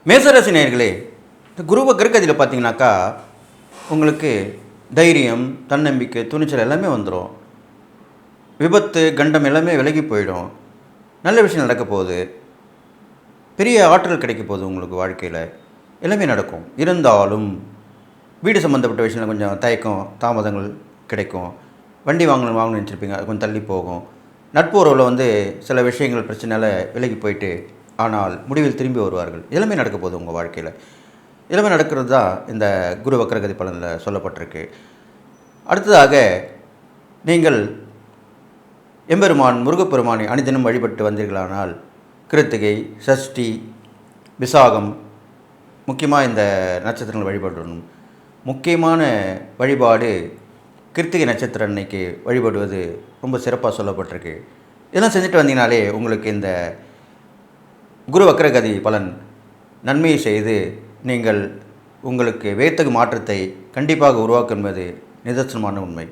மேசராசி நேயர்களே, இந்த குரு வக்ரகதியில் பார்த்தீங்கன்னாக்கா உங்களுக்கு தைரியம், தன்னம்பிக்கை, துணிச்சல் எல்லாமே வந்துடும். விபத்து, கண்டம் எல்லாமே விலகி போயிடும். நல்ல விஷயம் நடக்க போகுது. பெரிய ஆற்றல் கிடைக்க போகுது உங்களுக்கு வாழ்க்கையில். எல்லாமே நடக்கும். இருந்தாலும் வீடு சம்மந்தப்பட்ட விஷயத்தில் கொஞ்சம் தயக்கம், தாமதங்கள் கிடைக்கும். வண்டி வாங்கணும்னு நினச்சிருப்பீங்க, அது கொஞ்சம் தள்ளி போகும். நட்பு உறவில் சில விஷயங்கள் பிரச்சனையால் விலகி போயிட்டு ஆனால் முடிவில் திரும்பி வருவார்கள். எல்லாமே நடக்க போகுது உங்கள் வாழ்க்கையில். எல்லாமே நடக்கிறது தான் இந்த குரு வக்ரகதி பலனில் சொல்லப்பட்டிருக்கு. அடுத்ததாக நீங்கள் எம்பெருமான் முருகப்பெருமானை அனுதினம் வழிபட்டு வந்தீர்களானால் கிருத்திகை, சஷ்டி, விசாகம் முக்கியமாக இந்த நட்சத்திரங்கள் வழிபடணும். முக்கியமான வழிபாடு கிருத்திகை நட்சத்திரம் அன்னைக்கு வழிபடுவது ரொம்ப சிறப்பாக சொல்லப்பட்டிருக்கு. இதெல்லாம் செஞ்சுட்டு வந்தீங்கனாலே உங்களுக்கு இந்த குரு வக்ரகதி பலன் நன்மையை செய்து நீங்கள் உங்களுக்கு வியத்தகு மாற்றத்தை கண்டிப்பாக உருவாக்கும் என்பது நிதர்சனமான உண்மை.